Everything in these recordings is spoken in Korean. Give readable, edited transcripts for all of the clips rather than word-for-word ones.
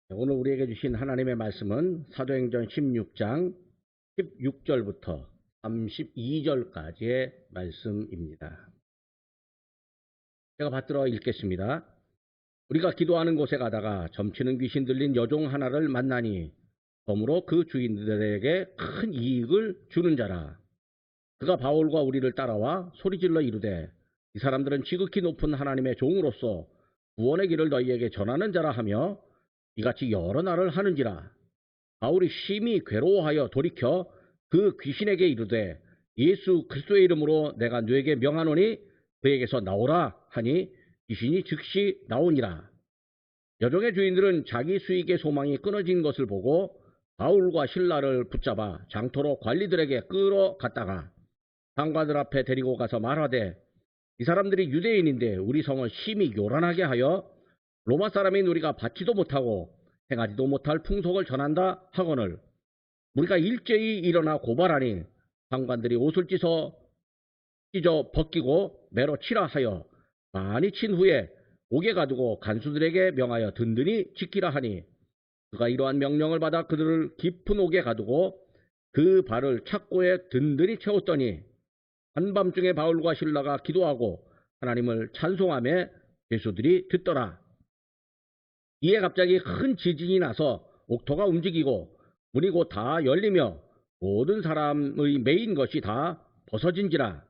오늘 우리에게 주신 하나님의 말씀은 사도행전 16장 16절부터 32절까지의 말씀입니다. 제가 받들어 읽겠습니다. 우리가 기도하는 곳에 가다가 점치는 귀신 들린 여종 하나를 만나니 그러므로 그 주인들에게 큰 이익을 주는 자라. 그가 바울과 우리를 따라와 소리질러 이르되 이 사람들은 지극히 높은 하나님의 종으로서 구원의 길을 너희에게 전하는 자라 하며 이같이 여러 날을 하는지라. 바울이 심히 괴로워하여 돌이켜 그 귀신에게 이르되 예수 그리스도의 이름으로 내가 너에게 명하노니 그에게서 나오라 하니 귀신이 즉시 나오니라. 여종의 주인들은 자기 수익의 소망이 끊어진 것을 보고 바울과 실라를 붙잡아 장터로 관리들에게 끌어갔다가 상관들 앞에 데리고 가서 말하되 이 사람들이 유대인인데 우리 성을 심히 요란하게 하여 로마 사람인 우리가 받지도 못하고 행하지도 못할 풍속을 전한다 하거늘 우리가 일제히 일어나 고발하니 상관들이 옷을 찢어 벗기고 매로 치라 하여 많이 친 후에 옥에 가두고 간수들에게 명하여 든든히 지키라 하니 그가 이러한 명령을 받아 그들을 깊은 옥에 가두고 그 발을 착고에 든든히 채웠더니 한밤중에 바울과 실라가 기도하고 하나님을 찬송하며 죄수들이 듣더라. 이에 갑자기 큰 지진이 나서 옥토가 움직이고 문이 곧 다 열리며 모든 사람의 매인 것이 다 벗어진지라.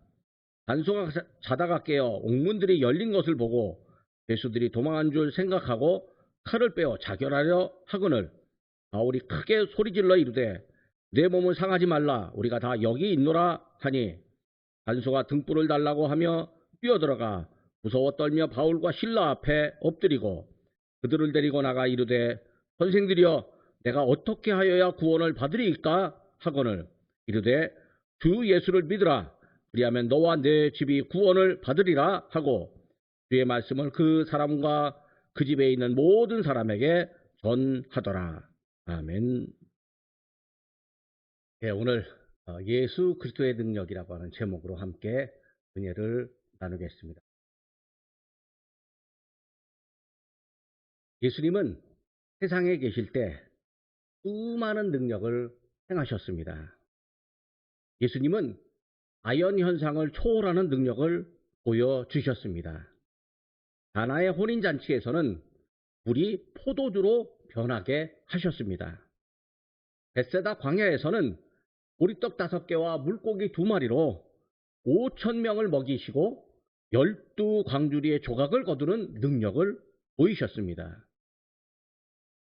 간수가 자다가 깨어 옥문들이 열린 것을 보고 죄수들이 도망한 줄 생각하고 칼을 빼어 자결하려 하거늘 바울이 크게 소리질러 이르되 내 몸을 상하지 말라 우리가 다 여기 있노라 하니 간수가 등불을 달라고 하며 뛰어들어가 무서워 떨며 바울과 실라 앞에 엎드리고 그들을 데리고 나가 이르되 선생들이여 내가 어떻게 하여야 구원을 받으리이까 하거늘 이르되 주 예수를 믿으라 그리하면 너와 내 집이 구원을 받으리라 하고 주의 말씀을 그 사람과 그 집에 있는 모든 사람에게 전하더라. 아멘. 네, 오늘 예수 그리스도의 능력이라고 하는 제목으로 함께 은혜를 나누겠습니다. 예수님은 세상에 계실 때 수많은 능력을 행하셨습니다. 예수님은 아연 현상을 초월하는 능력을 보여주셨습니다. 가나의 혼인잔치에서는 물이 포도주로 변하게 하셨습니다. 벳세다 광야에서는 보리떡 5개와 물고기 2마리로 5,000명을 먹이시고 12광주리의 조각을 거두는 능력을 보이셨습니다.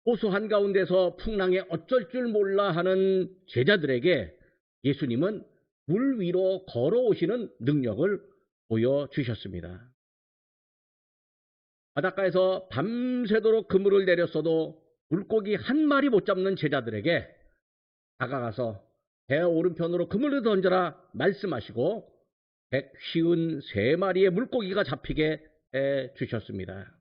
호수 한가운데서 풍랑에 어쩔 줄 몰라 하는 제자들에게 예수님은 물 위로 걸어오시는 능력을 보여주셨습니다. 바닷가에서 밤새도록 그물을 내렸어도 물고기 한 마리 못 잡는 제자들에게 다가가서 배 오른편으로 그물을 던져라 말씀하시고 153마리의 물고기가 잡히게 해주셨습니다.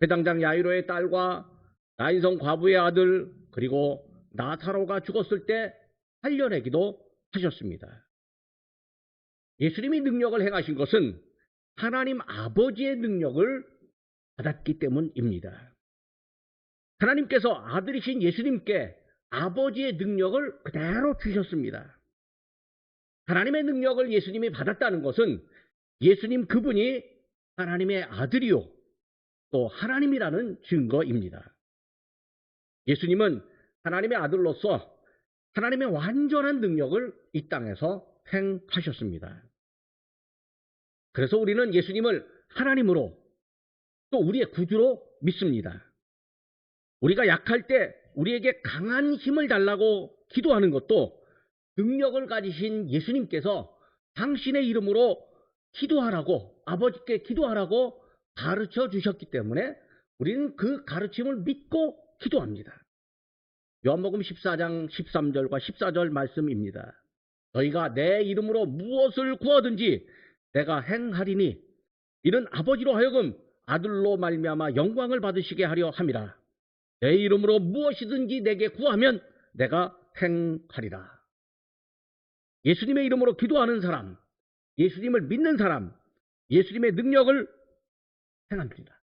회당장 야이로의 딸과 나인성 과부의 아들 그리고 나사로가 죽었을 때 살려내기도 하셨습니다. 예수님이 능력을 행하신 것은 하나님 아버지의 능력을 받았기 때문입니다. 하나님께서 아들이신 예수님께 아버지의 능력을 그대로 주셨습니다. 하나님의 능력을 예수님이 받았다는 것은 예수님 그분이 하나님의 아들이요 또 하나님이라는 증거입니다. 예수님은 하나님의 아들로서 하나님의 완전한 능력을 이 땅에서 행하셨습니다. 그래서 우리는 예수님을 하나님으로 또 우리의 구주로 믿습니다. 우리가 약할 때 우리에게 강한 힘을 달라고 기도하는 것도 능력을 가지신 예수님께서 당신의 이름으로 기도하라고 아버지께 기도하라고 가르쳐 주셨기 때문에 우리는 그 가르침을 믿고 기도합니다. 요한복음 14장 13절과 14절 말씀입니다. 너희가 내 이름으로 무엇을 구하든지 내가 행하리니 이는 아버지로 하여금 아들로 말미암아 영광을 받으시게 하려 함이라. 내 이름으로 무엇이든지 내게 구하면 내가 행하리라. 예수님의 이름으로 기도하는 사람, 예수님을 믿는 사람, 예수님의 능력을 행합니다.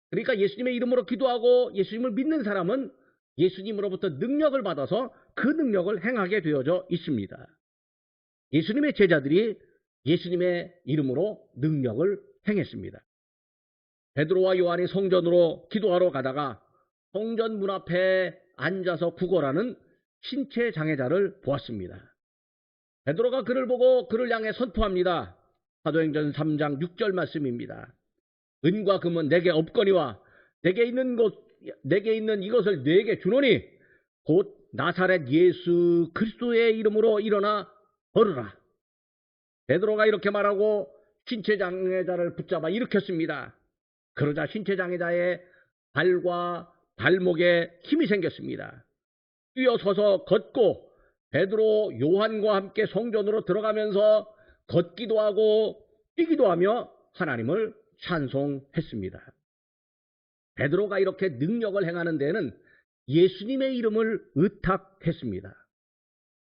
그러니까 예수님의 이름으로 기도하고 예수님을 믿는 사람은 예수님으로부터 능력을 받아서 그 능력을 행하게 되어져 있습니다. 예수님의 제자들이 예수님의 이름으로 능력을 행했습니다. 베드로와 요한이 성전으로 기도하러 가다가 성전 문 앞에 앉아서 구걸하는 신체 장애자를 보았습니다. 베드로가 그를 보고 그를 향해 선포합니다. 사도행전 3장 6절 말씀입니다. 은과 금은 내게 없거니와 내게 있는 이것을 내게 주노니 곧 나사렛 예수 그리스도의 이름으로 일어나 걸으라. 베드로가 이렇게 말하고 신체장애자를 붙잡아 일으켰습니다. 그러자 신체장애자의 발과 발목에 힘이 생겼습니다. 뛰어서서 걷고 베드로, 요한과 함께 성전으로 들어가면서 걷기도 하고 뛰기도 하며 하나님을 찬송했습니다. 베드로가 이렇게 능력을 행하는 데는 예수님의 이름을 의탁했습니다.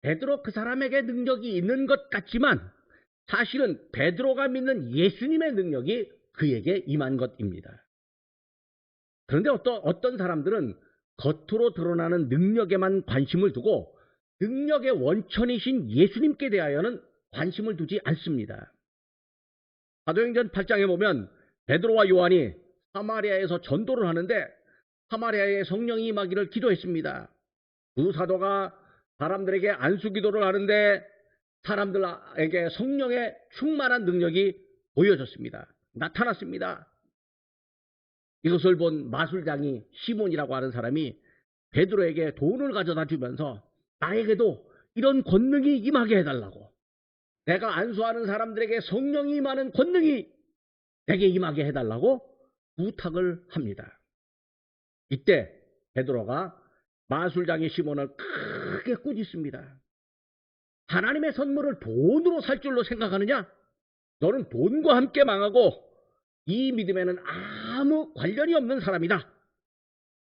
베드로 그 사람에게 능력이 있는 것 같지만 사실은 베드로가 믿는 예수님의 능력이 그에게 임한 것입니다. 그런데 어떤 사람들은 겉으로 드러나는 능력에만 관심을 두고 능력의 원천이신 예수님께 대하여는 관심을 두지 않습니다. 사도행전 8장에 보면 베드로와 요한이 사마리아에서 전도를 하는데 사마리아에 성령이 임하기를 기도했습니다. 두 사도가 사람들에게 안수기도를 하는데 사람들에게 성령의 충만한 능력이 보여졌습니다. 나타났습니다. 이것을 본 마술장이 시몬이라고 하는 사람이 베드로에게 돈을 가져다 주면서 나에게도 이런 권능이 임하게 해달라고, 내가 안수하는 사람들에게 성령이 임하는 권능이 내게 임하게 해달라고 부탁을 합니다. 이때 베드로가 마술장이 시몬을 크게 꾸짖습니다. 하나님의 선물을 돈으로 살 줄로 생각하느냐? 너는 돈과 함께 망하고 이 믿음에는 아무 관련이 없는 사람이다.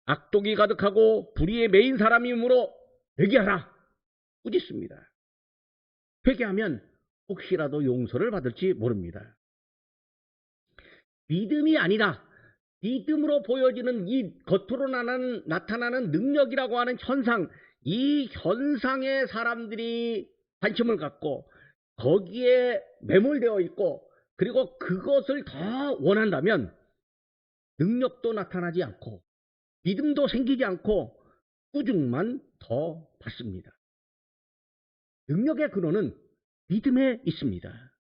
악독이 가득하고 불의에 매인 사람이므로 회개하라. 꾸짖습니다. 회개하면 혹시라도 용서를 받을지 모릅니다. 믿음이 아니라 믿음으로 보여지는 이 겉으로 나타나는 능력이라고 하는 현상, 이 현상에 사람들이 관심을 갖고 거기에 매몰되어 있고 그리고 그것을 더 원한다면 능력도 나타나지 않고 믿음도 생기지 않고 꾸중만 더 받습니다. 능력의 근원은 믿음에 있습니다.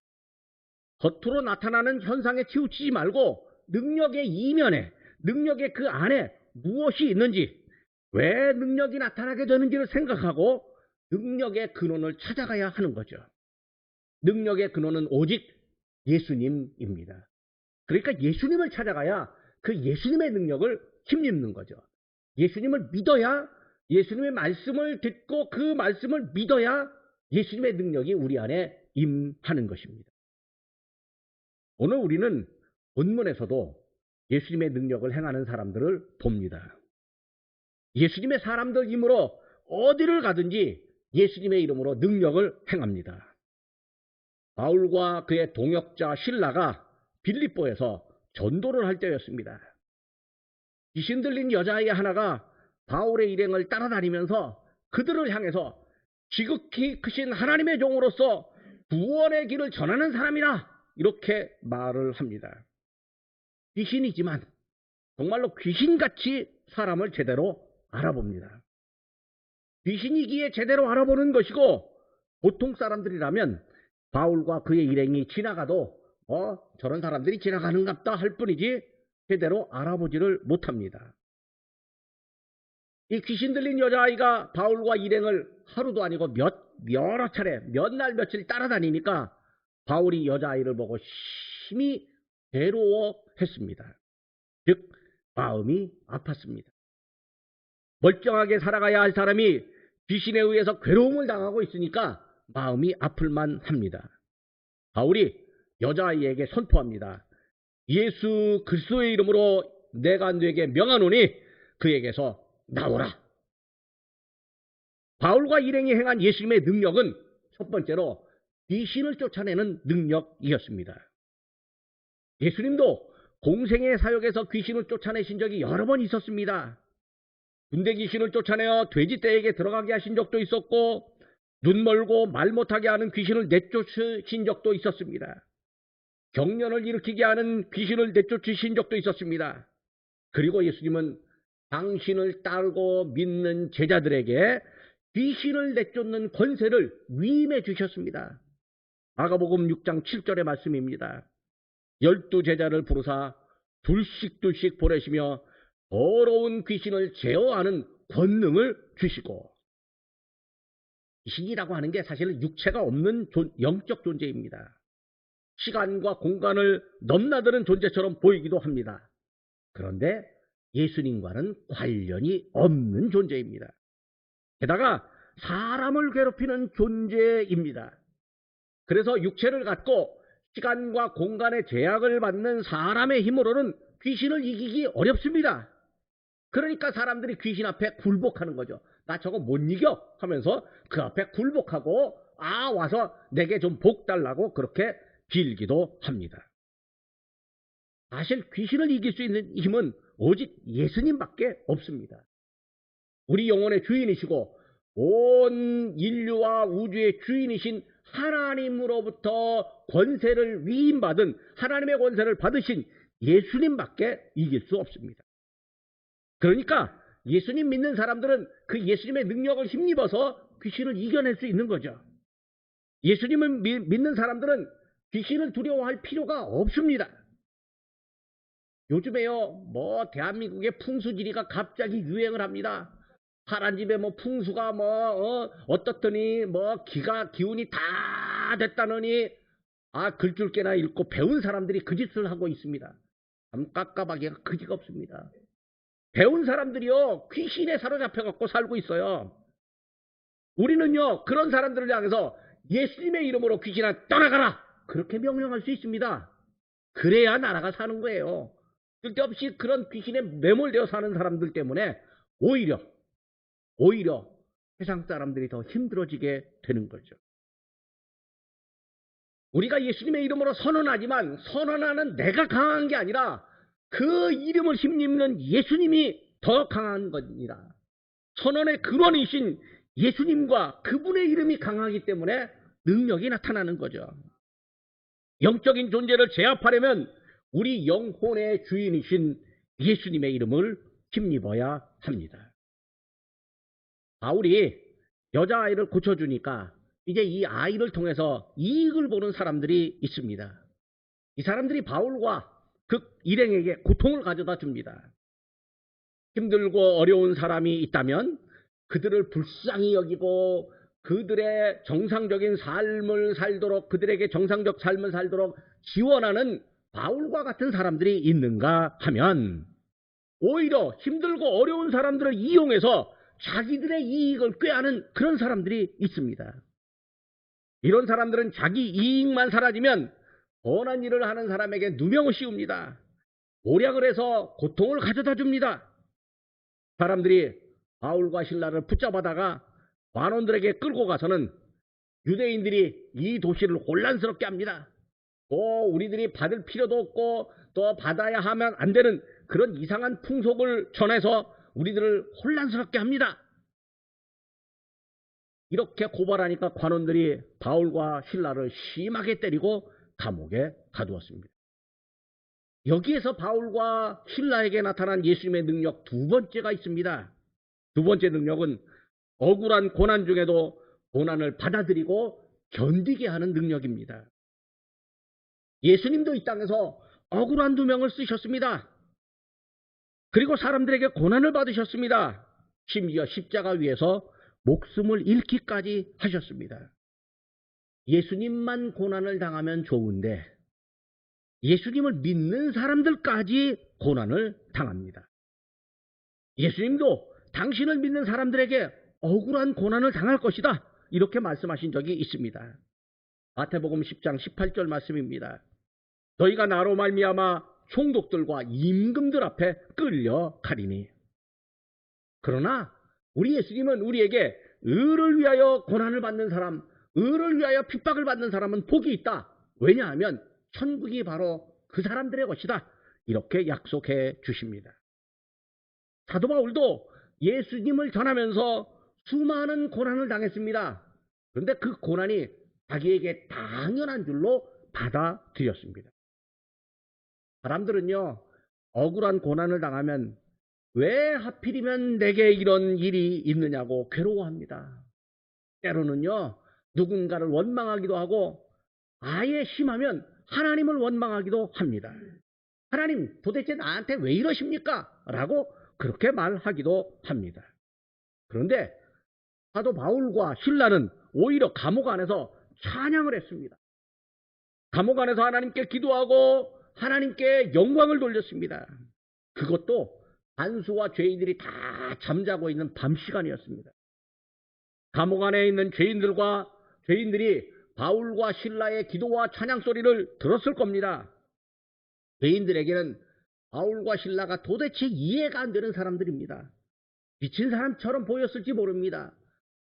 겉으로 나타나는 현상에 치우치지 말고 능력의 이면에, 능력의 그 안에 무엇이 있는지, 왜 능력이 나타나게 되는지를 생각하고 능력의 근원을 찾아가야 하는 거죠. 능력의 근원은 오직 예수님입니다. 그러니까 예수님을 찾아가야 그 예수님의 능력을 힘입는 거죠. 예수님을 믿어야, 예수님의 말씀을 듣고 그 말씀을 믿어야 예수님의 능력이 우리 안에 임하는 것입니다. 오늘 우리는 본문에서도 예수님의 능력을 행하는 사람들을 봅니다. 예수님의 사람들이므로 어디를 가든지 예수님의 이름으로 능력을 행합니다. 바울과 그의 동역자 실라가 빌립보에서 전도를 할 때였습니다. 귀신 들린 여자아이 하나가 바울의 일행을 따라다니면서 그들을 향해서 지극히 크신 하나님의 종으로서 구원의 길을 전하는 사람이라 이렇게 말을 합니다. 귀신이지만 정말로 귀신같이 사람을 제대로 알아봅니다. 귀신이기에 제대로 알아보는 것이고, 보통 사람들이라면 바울과 그의 일행이 지나가도 저런 사람들이 지나가는갑다 할 뿐이지 제대로 알아보지를 못합니다. 이 귀신 들린 여자아이가 바울과 일행을 하루도 아니고 여러 차례 몇 날 며칠 따라다니니까 바울이 여자아이를 보고 심히 괴로워했습니다. 즉 마음이 아팠습니다. 멀쩡하게 살아가야 할 사람이 귀신에 의해서 괴로움을 당하고 있으니까 마음이 아플만 합니다. 바울이 여자아이에게 선포합니다. 예수 그리스도의 이름으로 내가 네게 명하노니 그에게서 나오라. 바울과 일행이 행한 예수님의 능력은 첫 번째로 귀신을 쫓아내는 능력이었습니다. 예수님도 공생의 사역에서 귀신을 쫓아내신 적이 여러 번 있었습니다. 군대 귀신을 쫓아내어 돼지떼에게 들어가게 하신 적도 있었고, 눈 멀고 말 못하게 하는 귀신을 내쫓으신 적도 있었습니다. 경련을 일으키게 하는 귀신을 내쫓으신 적도 있었습니다. 그리고 예수님은 당신을 따르고 믿는 제자들에게 귀신을 내쫓는 권세를 위임해 주셨습니다. 마가복음 6장 7절의 말씀입니다. 12제자를 부르사 둘씩 보내시며 더러운 귀신을 제어하는 권능을 주시고, 귀신이라고 하는 게 사실은 육체가 없는 영적 존재입니다. 시간과 공간을 넘나드는 존재처럼 보이기도 합니다. 그런데 예수님과는 관련이 없는 존재입니다. 게다가 사람을 괴롭히는 존재입니다. 그래서 육체를 갖고 시간과 공간의 제약을 받는 사람의 힘으로는 귀신을 이기기 어렵습니다. 그러니까 사람들이 귀신 앞에 굴복하는 거죠. 나 저거 못 이겨 하면서 그 앞에 굴복하고 와서 내게 좀 복 달라고 그렇게 빌기도 합니다. 사실 귀신을 이길 수 있는 힘은 오직 예수님밖에 없습니다. 우리 영혼의 주인이시고 온 인류와 우주의 주인이신 하나님으로부터 권세를 위임받은, 하나님의 권세를 받으신 예수님밖에 이길 수 없습니다. 그러니까 예수님 믿는 사람들은 그 예수님의 능력을 힘입어서 귀신을 이겨낼 수 있는 거죠. 예수님을 믿는 사람들은 귀신을 두려워할 필요가 없습니다. 요즘에요, 대한민국의 풍수지리가 갑자기 유행을 합니다. 파란 집에 풍수가 어떻더니 기운이 다 됐다느니 글줄 깨나 읽고 배운 사람들이 그 짓을 하고 있습니다. 참 깝깝하기가 그지가 없습니다. 배운 사람들이요, 귀신에 사로잡혀갖고 살고 있어요. 우리는요, 그런 사람들을 향해서 예수님의 이름으로 귀신아 떠나가라! 그렇게 명령할 수 있습니다. 그래야 나라가 사는 거예요. 쓸데없이 그런 귀신에 매몰되어 사는 사람들 때문에 오히려 세상 사람들이 더 힘들어지게 되는 거죠. 우리가 예수님의 이름으로 선언하지만 선언하는 내가 강한 게 아니라 그 이름을 힘입는 예수님이 더 강한 겁니다. 선언의 근원이신 예수님과 그분의 이름이 강하기 때문에 능력이 나타나는 거죠. 영적인 존재를 제압하려면 우리 영혼의 주인이신 예수님의 이름을 힘입어야 합니다. 바울이 여자아이를 고쳐주니까 이제 이 아이를 통해서 이익을 보는 사람들이 있습니다. 이 사람들이 바울과 그 일행에게 고통을 가져다 줍니다. 힘들고 어려운 사람이 있다면 그들을 불쌍히 여기고 그들의 정상적인 삶을 살도록, 그들에게 정상적 삶을 살도록 지원하는 바울과 같은 사람들이 있는가 하면 오히려 힘들고 어려운 사람들을 이용해서 자기들의 이익을 꾀하는 그런 사람들이 있습니다. 이런 사람들은 자기 이익만 사라지면 선한 일을 하는 사람에게 누명을 씌웁니다. 모략을 해서 고통을 가져다 줍니다. 사람들이 바울과 실라를 붙잡아다가 관원들에게 끌고 가서는 유대인들이 이 도시를 혼란스럽게 합니다. 또 우리들이 받을 필요도 없고 또 받아야 하면 안 되는 그런 이상한 풍속을 전해서 우리들을 혼란스럽게 합니다. 이렇게 고발하니까 관원들이 바울과 실라를 심하게 때리고 감옥에 가두었습니다. 여기에서 바울과 실라에게 나타난 예수님의 능력 두 번째가 있습니다. 두 번째 능력은 억울한 고난 중에도 고난을 받아들이고 견디게 하는 능력입니다. 예수님도 이 땅에서 억울한 누명을 쓰셨습니다. 그리고 사람들에게 고난을 받으셨습니다. 심지어 십자가 위에서 목숨을 잃기까지 하셨습니다. 예수님만 고난을 당하면 좋은데 예수님을 믿는 사람들까지 고난을 당합니다. 예수님도 당신을 믿는 사람들에게 억울한 고난을 당할 것이다, 이렇게 말씀하신 적이 있습니다. 마태복음 10장 18절 말씀입니다. 너희가 나로 말미암아 총독들과 임금들 앞에 끌려가리니. 그러나 우리 예수님은 우리에게 의를 위하여 고난을 받는 사람, 의를 위하여 핍박을 받는 사람은 복이 있다. 왜냐하면 천국이 바로 그 사람들의 것이다, 이렇게 약속해 주십니다. 사도 바울도 예수님을 전하면서 수많은 고난을 당했습니다. 그런데 그 고난이 자기에게 당연한 줄로 받아들였습니다. 사람들은요, 억울한 고난을 당하면 왜 하필이면 내게 이런 일이 있느냐고 괴로워합니다. 때로는요, 누군가를 원망하기도 하고 아예 심하면 하나님을 원망하기도 합니다. 하나님, 도대체 나한테 왜 이러십니까? 라고 그렇게 말하기도 합니다. 그런데 사도 바울과 신라는 오히려 감옥 안에서 찬양을 했습니다. 감옥 안에서 하나님께 기도하고 하나님께 영광을 돌렸습니다. 그것도 간수와 죄인들이 다 잠자고 있는 밤 시간이었습니다. 감옥 안에 있는 죄인들이 바울과 신라의 기도와 찬양 소리를 들었을 겁니다. 죄인들에게는 바울과 신라가 도대체 이해가 안 되는 사람들입니다. 미친 사람처럼 보였을지 모릅니다.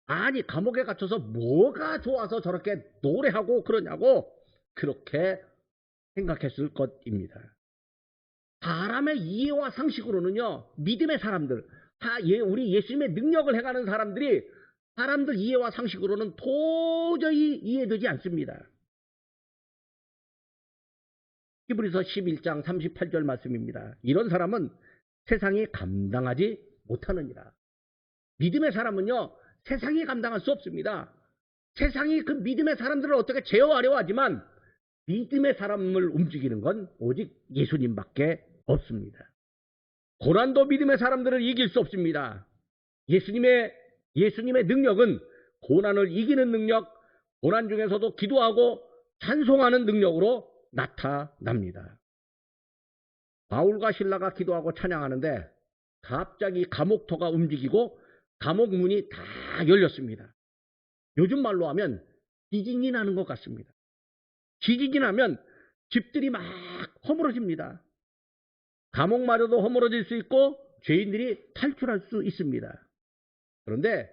아니, 감옥에 갇혀서 뭐가 좋아서 저렇게 노래하고 그러냐고 그렇게 생각했을 것입니다. 사람의 이해와 상식으로는요, 믿음의 사람들, 우리 예수님의 능력을 행하는 사람들 이해와 상식으로는 도저히 이해되지 않습니다. 히브리서 11장 38절 말씀입니다. 이런 사람은 세상이 감당하지 못하느니라. 믿음의 사람은요, 세상이 감당할 수 없습니다. 세상이 그 믿음의 사람들을 어떻게 제어하려 하지만 믿음의 사람을 움직이는 건 오직 예수님밖에 없습니다. 고난도 믿음의 사람들을 이길 수 없습니다. 예수님의 능력은 고난을 이기는 능력, 고난 중에서도 기도하고 찬송하는 능력으로 나타납니다. 바울과 신라가 기도하고 찬양하는데 갑자기 감옥터가 움직이고 감옥 문이 다 열렸습니다. 요즘 말로 하면 지진이 나는 것 같습니다. 지진이 나면 집들이 막 허물어집니다. 감옥마저도 허물어질 수 있고 죄인들이 탈출할 수 있습니다. 그런데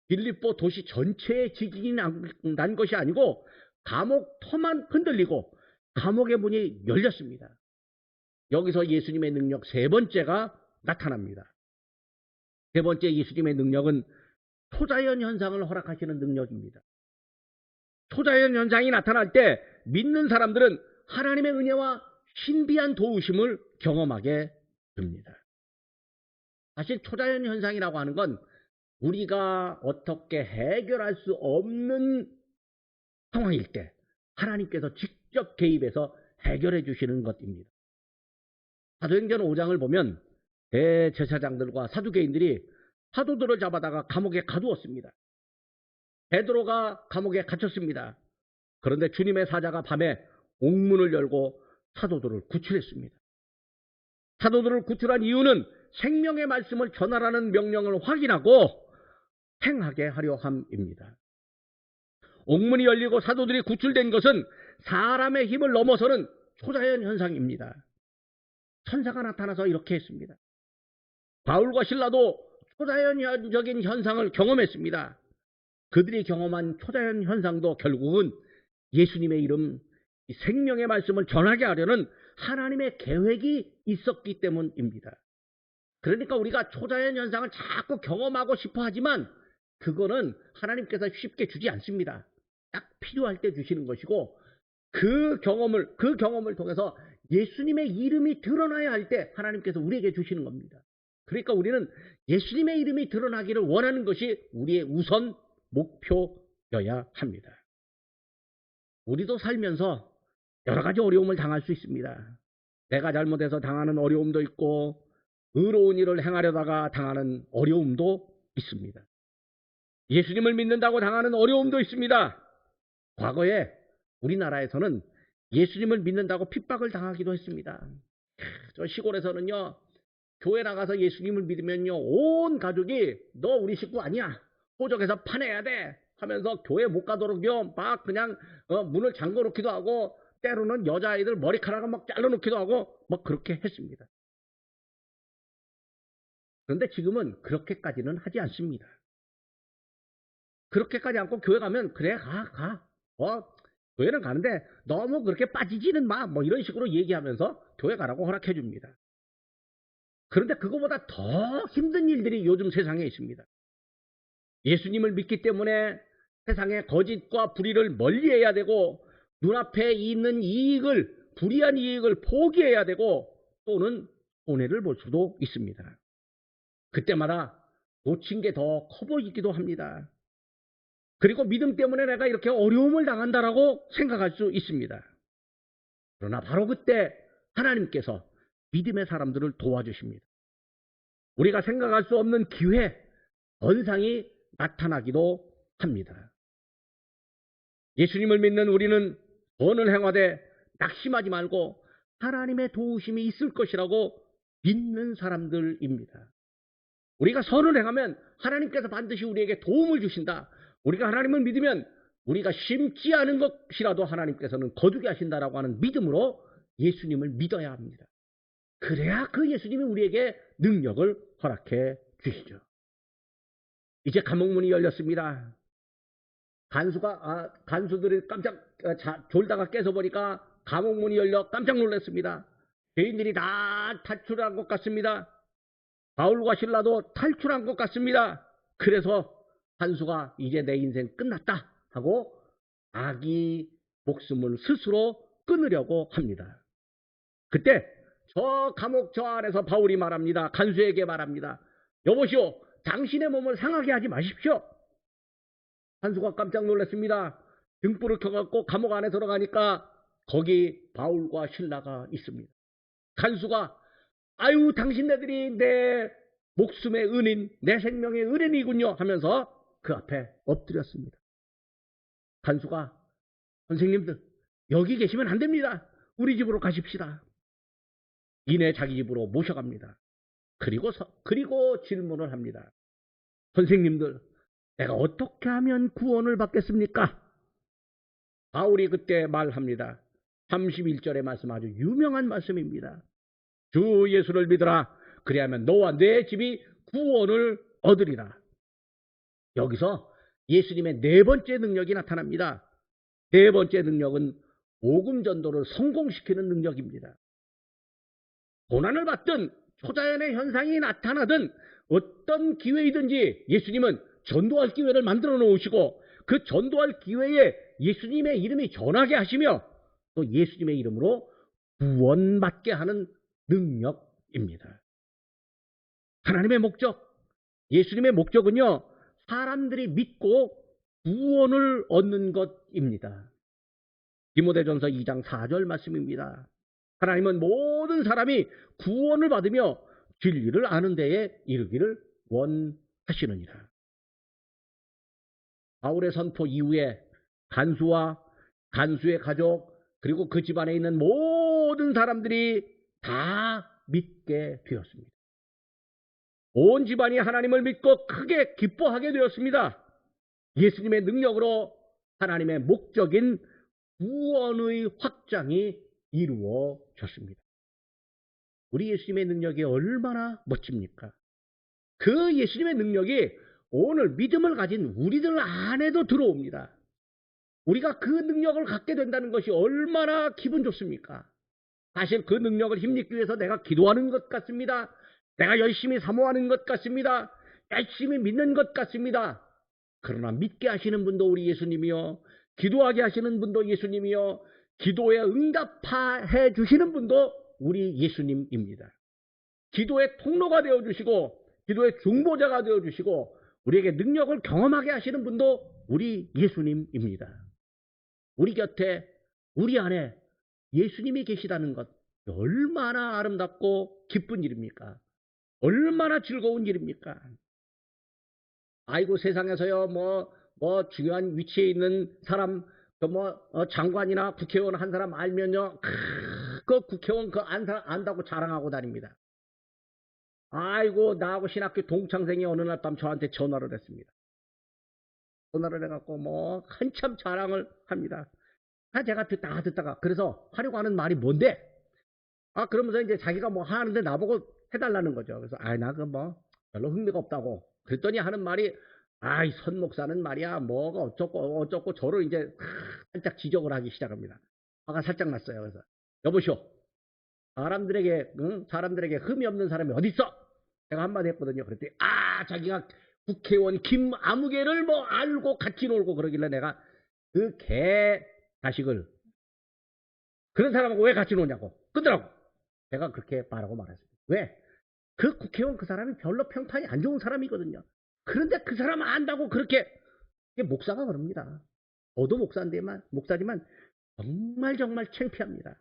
빌립보 도시 전체에 지진이 난 것이 아니고 감옥터만 흔들리고 감옥의 문이 열렸습니다. 여기서 예수님의 능력 세 번째가 나타납니다. 세 번째 예수님의 능력은 초자연 현상을 허락하시는 능력입니다. 초자연 현상이 나타날 때 믿는 사람들은 하나님의 은혜와 신비한 도우심을 경험하게 됩니다. 사실 초자연 현상이라고 하는 건 우리가 어떻게 해결할 수 없는 상황일 때 하나님께서 직접 개입해서 해결해 주시는 것입니다. 사도행전 5장을 보면 대제사장들과 사두개인들이 사도들을 잡아다가 감옥에 가두었습니다. 베드로가 감옥에 갇혔습니다. 그런데 주님의 사자가 밤에 옥문을 열고 사도들을 구출했습니다. 사도들을 구출한 이유는 생명의 말씀을 전하라는 명령을 확인하고 행하게 하려 함입니다. 옥문이 열리고 사도들이 구출된 것은 사람의 힘을 넘어서는 초자연 현상입니다. 천사가 나타나서 이렇게 했습니다. 바울과 신라도 초자연적인 현상을 경험했습니다. 그들이 경험한 초자연 현상도 결국은 예수님의 이름, 생명의 말씀을 전하게 하려는 하나님의 계획이 있었기 때문입니다. 그러니까 우리가 초자연 현상을 자꾸 경험하고 싶어 하지만 그거는 하나님께서 쉽게 주지 않습니다. 딱 필요할 때 주시는 것이고 그 경험을 통해서 예수님의 이름이 드러나야 할 때 하나님께서 우리에게 주시는 겁니다. 그러니까 우리는 예수님의 이름이 드러나기를 원하는 것이 우리의 우선 목표여야 합니다. 우리도 살면서 여러 가지 어려움을 당할 수 있습니다. 내가 잘못해서 당하는 어려움도 있고 의로운 일을 행하려다가 당하는 어려움도 있습니다. 예수님을 믿는다고 당하는 어려움도 있습니다. 과거에 우리나라에서는 예수님을 믿는다고 핍박을 당하기도 했습니다. 저 시골에서는요, 교회 나가서 예수님을 믿으면요, 온 가족이 너 우리 식구 아니야, 호적에서 파내야 돼 하면서 교회 못 가도록요 막 그냥 문을 잠궈 놓기도 하고 때로는 여자아이들 머리카락을 막 잘라 놓기도 하고 막 그렇게 했습니다. 그런데 지금은 그렇게까지는 하지 않습니다. 그렇게까지 않고 교회 가면 그래 가 교회는 가는데 너무 그렇게 빠지지는 마 뭐 이런 식으로 얘기하면서 교회 가라고 허락해 줍니다. 그런데 그거보다 더 힘든 일들이 요즘 세상에 있습니다. 예수님을 믿기 때문에 세상의 거짓과 불의를 멀리해야 되고 눈앞에 있는 이익을, 불이한 이익을 포기해야 되고 또는 손해를 볼 수도 있습니다. 그때마다 놓친 게 더 커 보이기도 합니다. 그리고 믿음 때문에 내가 이렇게 어려움을 당한다라고 생각할 수 있습니다. 그러나 바로 그때 하나님께서 믿음의 사람들을 도와주십니다. 우리가 생각할 수 없는 기회, 언상이 나타나기도 합니다. 예수님을 믿는 우리는 선을 행하되 낙심하지 말고 하나님의 도우심이 있을 것이라고 믿는 사람들입니다. 우리가 선을 행하면 하나님께서 반드시 우리에게 도움을 주신다. 우리가 하나님을 믿으면 우리가 심지 않은 것이라도 하나님께서는 거두게 하신다라고 하는 믿음으로 예수님을 믿어야 합니다. 그래야 그 예수님이 우리에게 능력을 허락해 주시죠. 이제 감옥문이 열렸습니다. 간수들이 깜짝 졸다가 깨서 보니까 감옥문이 열려 깜짝 놀랐습니다. 죄인들이 다 탈출한 것 같습니다. 바울과 실라도 탈출한 것 같습니다. 그래서 간수가 이제 내 인생 끝났다 하고 자기 목숨을 스스로 끊으려고 합니다. 그때 저 감옥 저 안에서 바울이 말합니다. 간수에게 말합니다. 여보시오, 당신의 몸을 상하게 하지 마십시오. 간수가 깜짝 놀랐습니다. 등불을 켜갖고 감옥 안에 들어가니까 거기 바울과 실라가 있습니다. 간수가 아유, 당신네들이 내 목숨의 은인, 내 생명의 은인이군요 하면서 그 앞에 엎드렸습니다. 간수가 선생님들 여기 계시면 안 됩니다. 우리 집으로 가십시다. 이내 자기 집으로 모셔갑니다. 그리고 질문을 합니다. 선생님들, 내가 어떻게 하면 구원을 받겠습니까? 바울이 그때 말합니다. 31절의 말씀, 아주 유명한 말씀입니다. 주 예수를 믿으라. 그리하면 너와 내 집이 구원을 얻으리라. 여기서 예수님의 네 번째 능력이 나타납니다. 네 번째 능력은 복음 전도를 성공시키는 능력입니다. 고난을 받든 초자연의 현상이 나타나든 어떤 기회이든지 예수님은 전도할 기회를 만들어 놓으시고 그 전도할 기회에 예수님의 이름이 전하게 하시며 또 예수님의 이름으로 구원받게 하는 능력입니다. 하나님의 목적, 예수님의 목적은요, 사람들이 믿고 구원을 얻는 것입니다. 디모데전서 2장 4절 말씀입니다. 하나님은 모든 사람이 구원을 받으며 진리를 아는 데에 이르기를 원하시느니라. 바울의 선포 이후에 간수와 간수의 가족 그리고 그 집안에 있는 모든 사람들이 다 믿게 되었습니다. 온 집안이 하나님을 믿고 크게 기뻐하게 되었습니다. 예수님의 능력으로 하나님의 목적인 구원의 확장이 이루어졌습니다. 우리 예수님의 능력이 얼마나 멋집니까? 그 예수님의 능력이 오늘 믿음을 가진 우리들 안에도 들어옵니다. 우리가 그 능력을 갖게 된다는 것이 얼마나 기분 좋습니까? 사실 그 능력을 힘입기 위해서 내가 기도하는 것 같습니다. 내가 열심히 사모하는 것 같습니다. 열심히 믿는 것 같습니다. 그러나 믿게 하시는 분도 우리 예수님이요, 기도하게 하시는 분도 예수님이요, 기도에 응답해 주시는 분도 우리 예수님입니다. 기도의 통로가 되어주시고 기도의 중보자가 되어주시고 우리에게 능력을 경험하게 하시는 분도 우리 예수님입니다. 우리 곁에, 우리 안에 예수님이 계시다는 것, 얼마나 아름답고 기쁜 일입니까? 얼마나 즐거운 일입니까? 아이고, 세상에서요, 중요한 위치에 있는 사람, 장관이나 국회의원 한 사람 알면요, 그 국회의원 안다고 자랑하고 다닙니다. 아이고, 나하고 신학교 동창생이 어느 날 밤 저한테 전화를 했습니다. 전화를 해갖고 한참 자랑을 합니다. 제가 듣다가 그래서 하려고 하는 말이 뭔데? 그러면서 이제 자기가 하는데 나보고 해달라는 거죠. 그래서 나 별로 흥미가 없다고. 그랬더니 하는 말이 이 선 목사는 말이야 뭐가 어쩌고 저를 이제 살짝 지적을 하기 시작합니다. 화가 살짝 났어요. 그래서 여보시오, 사람들에게 흠이 없는 사람이 어디 있어? 제가 한마디 했거든요. 그랬더니 자기가 국회의원 김아무개를 뭐 알고 같이 놀고 그러길래 내가 그 개 자식을 그런 사람하고 왜 같이 노냐고 끄더라고. 제가 그렇게 말하고 말았습니다. 왜? 그 국회의원 그 사람이 별로 평판이 안 좋은 사람이거든요. 그런데 그 사람 안다고 그렇게 목사가 그럽니다. 저도 목사지만 정말 창피합니다.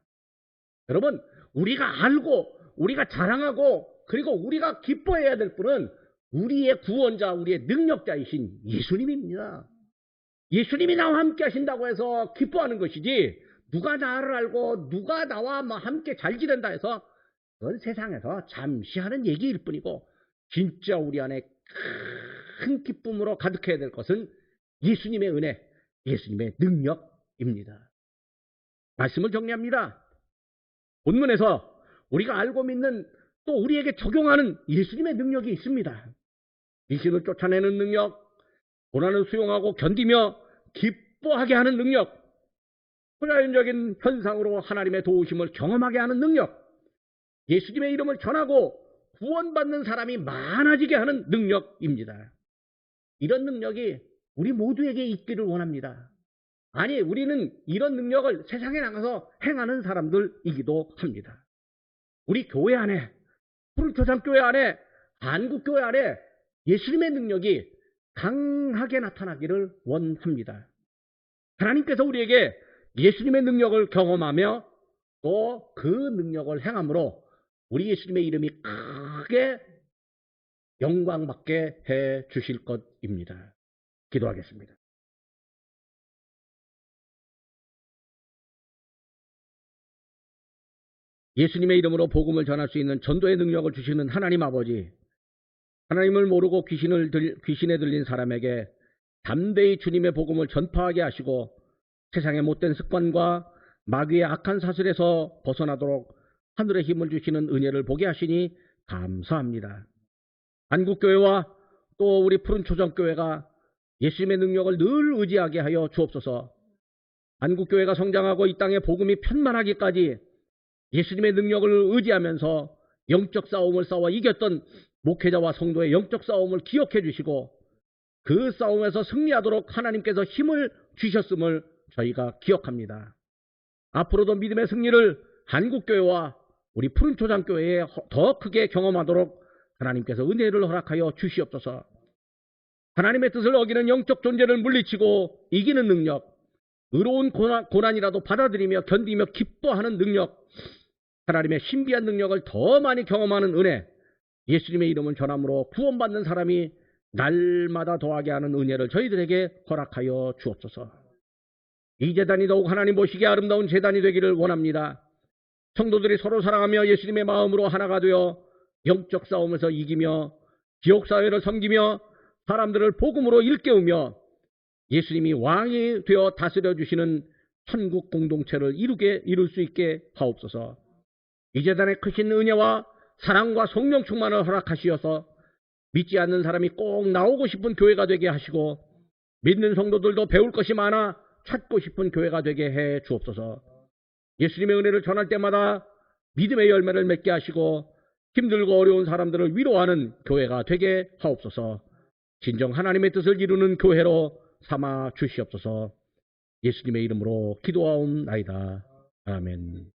여러분, 우리가 알고 우리가 자랑하고 그리고 우리가 기뻐해야 될 분은 우리의 구원자, 우리의 능력자이신 예수님입니다. 예수님이 나와 함께 하신다고 해서 기뻐하는 것이지, 누가 나를 알고 누가 나와 함께 잘 지낸다 해서 그건 세상에서 잠시 하는 얘기일 뿐이고, 진짜 우리 안에 큰 기쁨으로 가득해야 될 것은 예수님의 은혜, 예수님의 능력입니다. 말씀을 정리합니다. 본문에서 우리가 알고 믿는 또 우리에게 적용하는 예수님의 능력이 있습니다. 귀신을 쫓아내는 능력, 고난을 수용하고 견디며 기뻐하게 하는 능력, 초자연적인 현상으로 하나님의 도우심을 경험하게 하는 능력, 예수님의 이름을 전하고 구원받는 사람이 많아지게 하는 능력입니다. 이런 능력이 우리 모두에게 있기를 원합니다. 아니, 우리는 이런 능력을 세상에 나가서 행하는 사람들이기도 합니다. 우리 교회 안에, 푸른초장교회 안에, 한국교회 안에 예수님의 능력이 강하게 나타나기를 원합니다. 하나님께서 우리에게 예수님의 능력을 경험하며 또 그 능력을 행함으로 우리 예수님의 이름이 크게 영광받게 해 주실 것입니다. 기도하겠습니다. 예수님의 이름으로 복음을 전할 수 있는 전도의 능력을 주시는 하나님 아버지, 하나님을 모르고 귀신에 들린 사람에게 담대히 주님의 복음을 전파하게 하시고 세상의 못된 습관과 마귀의 악한 사슬에서 벗어나도록 하늘의 힘을 주시는 은혜를 보게 하시니 감사합니다. 한국교회와 또 우리 푸른초정교회가 예수님의 능력을 늘 의지하게 하여 주옵소서. 한국교회가 성장하고 이 땅에 복음이 편만하기까지 예수님의 능력을 의지하면서 영적 싸움을 싸워 이겼던 목회자와 성도의 영적 싸움을 기억해 주시고 그 싸움에서 승리하도록 하나님께서 힘을 주셨음을 저희가 기억합니다. 앞으로도 믿음의 승리를 한국교회와 우리 푸른초장교회에 더 크게 경험하도록 하나님께서 은혜를 허락하여 주시옵소서. 하나님의 뜻을 어기는 영적 존재를 물리치고 이기는 능력, 의로운 고난이라도 받아들이며 견디며 기뻐하는 능력, 하나님의 신비한 능력을 더 많이 경험하는 은혜, 예수님의 이름을 전함으로 구원받는 사람이 날마다 더하게 하는 은혜를 저희들에게 허락하여 주옵소서. 이 제단이 더욱 하나님 보시기에 아름다운 제단이 되기를 원합니다. 성도들이 서로 사랑하며 예수님의 마음으로 하나가 되어 영적 싸움에서 이기며 지옥사회를 섬기며 사람들을 복음으로 일깨우며 예수님이 왕이 되어 다스려 주시는 천국 공동체를 이룰 수 있게 하옵소서. 이 제단의 크신 은혜와 사랑과 성령 충만을 허락하시어서 믿지 않는 사람이 꼭 나오고 싶은 교회가 되게 하시고 믿는 성도들도 배울 것이 많아 찾고 싶은 교회가 되게 해 주옵소서. 예수님의 은혜를 전할 때마다 믿음의 열매를 맺게 하시고 힘들고 어려운 사람들을 위로하는 교회가 되게 하옵소서. 진정 하나님의 뜻을 이루는 교회로 삼아 주시옵소서. 예수님의 이름으로 기도하옵나이다. 아멘.